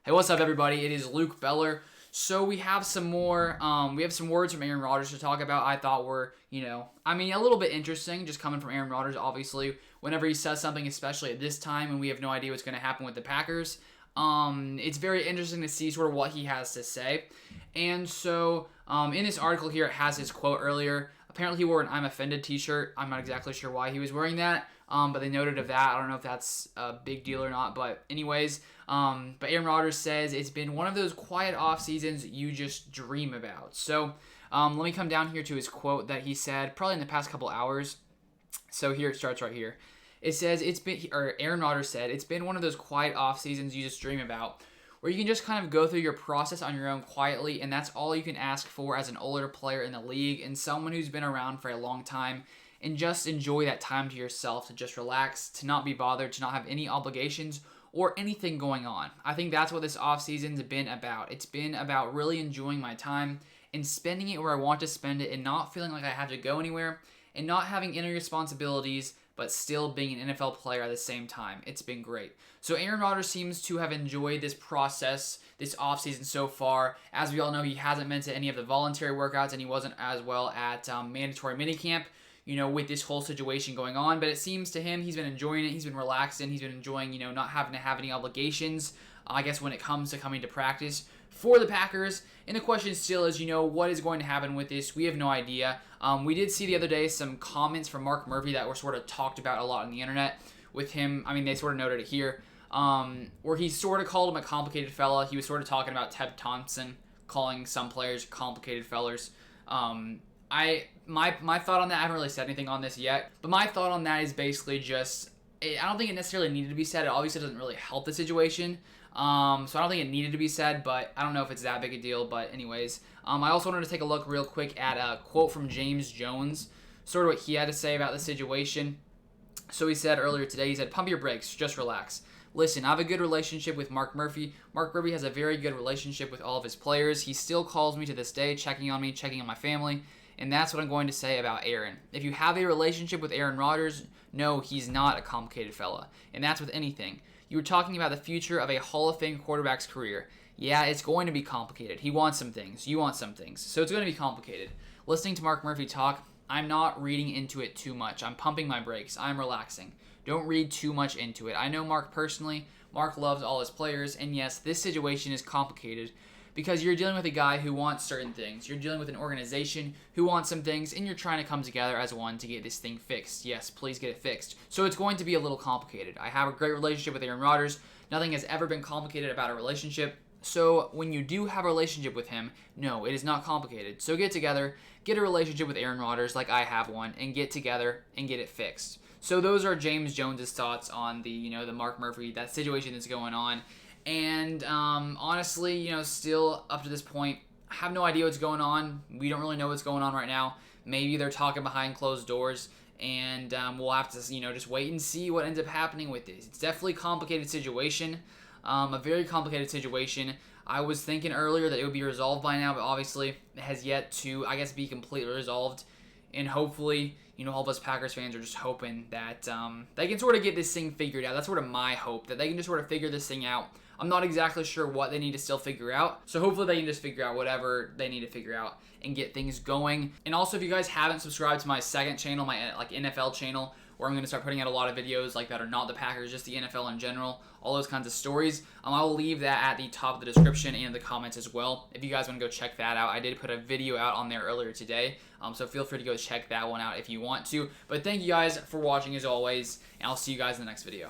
Hey, what's up, everybody? It is Luke Beller. So we have some more, some words from Aaron Rodgers to talk about. I thought were, a little bit interesting, just coming from Aaron Rodgers. Obviously, whenever he says something, especially at this time, and we have no idea what's going to happen with the Packers, it's very interesting to see sort of what he has to say. And so, in this article here, it has his quote earlier. Apparently, he wore an "I'm offended" t-shirt. I'm not exactly sure why he was wearing that, but they noted of that. I don't know if that's a big deal or not, but anyways, but Aaron Rodgers says it's been one of those quiet off seasons you just dream about. So let me come down here to his quote that he said probably in the past couple hours. So here it starts right here. It says Aaron Rodgers said, it's been one of those quiet off seasons you just dream about, where you can just kind of go through your process on your own quietly, and that's all you can ask for as an older player in the league and someone who's been around for a long time, and just enjoy that time to yourself, to just relax, to not be bothered, to not have any obligations or anything going on. I think that's what this offseason's been about. It's been about really enjoying my time and spending it where I want to spend it and not feeling like I have to go anywhere and not having any responsibilities, but still being an NFL player at the same time. It's been great. So Aaron Rodgers seems to have enjoyed this process, this offseason so far. As we all know, he hasn't been to any of the voluntary workouts, and he wasn't as well at mandatory minicamp, with this whole situation going on. But it seems to him he's been enjoying it. He's been relaxing. He's been enjoying, not having to have any obligations, I guess, when it comes to coming to practice for the Packers. And the question still is, what is going to happen with this? We have no idea. We did see the other day some comments from Mark Murphy that were sort of talked about a lot on the internet with him. I mean, they sort of noted it here, where he sort of called him a complicated fella. He was sort of talking about Ted Thompson calling some players complicated fellers. My thought on that, I haven't really said anything on this yet, but my thought on that is basically just, I don't think it necessarily needed to be said. It obviously doesn't really help the situation. So I don't think it needed to be said, but I don't know if it's that big a deal. But anyways, I also wanted to take a look real quick at a quote from James Jones, sort of what he had to say about the situation. So he said earlier today, he said, "Pump your brakes, just relax. Listen, I have a good relationship with Mark Murphy. Mark Murphy has a very good relationship with all of his players. He still calls me to this day, checking on me, checking on my family. And that's what I'm going to say about Aaron. If you have a relationship with Aaron Rodgers, no, he's not a complicated fella. And that's with anything. You were talking about the future of a Hall of Fame quarterback's career. Yeah, it's going to be complicated. He wants some things. You want some things. So it's going to be complicated. Listening to Mark Murphy talk, I'm not reading into it too much. I'm pumping my brakes. I'm relaxing. Don't read too much into it. I know Mark personally. Mark loves all his players. And yes, this situation is complicated because you're dealing with a guy who wants certain things. You're dealing with an organization who wants some things, and you're trying to come together as one to get this thing fixed. Yes, please get it fixed. So it's going to be a little complicated. I have a great relationship with Aaron Rodgers. Nothing has ever been complicated about a relationship. So when you do have a relationship with him, no, it is not complicated. So get together, get a relationship with Aaron Rodgers like I have one, and get together and get it fixed." So those are James Jones's thoughts on the Mark Murphy, that situation that's going on. And honestly, still up to this point, I have no idea what's going on. We don't really know what's going on right now. Maybe they're talking behind closed doors, and we'll have to, just wait and see what ends up happening with this. It's definitely a complicated situation, a very complicated situation. I was thinking earlier that it would be resolved by now, but obviously it has yet to, I guess, be completely resolved. And hopefully, all of us Packers fans are just hoping that they can sort of get this thing figured out. That's sort of my hope, that they can just sort of figure this thing out. I'm not exactly sure what they need to still figure out, so hopefully they can just figure out whatever they need to figure out and get things going. And also, if you guys haven't subscribed to my second channel, my NFL channel, where I'm going to start putting out a lot of videos that are not the Packers, just the NFL in general, all those kinds of stories, I will leave that at the top of the description and in the comments as well. If you guys want to go check that out, I did put a video out on there earlier today, so feel free to go check that one out if you want to. But thank you guys for watching as always, and I'll see you guys in the next video.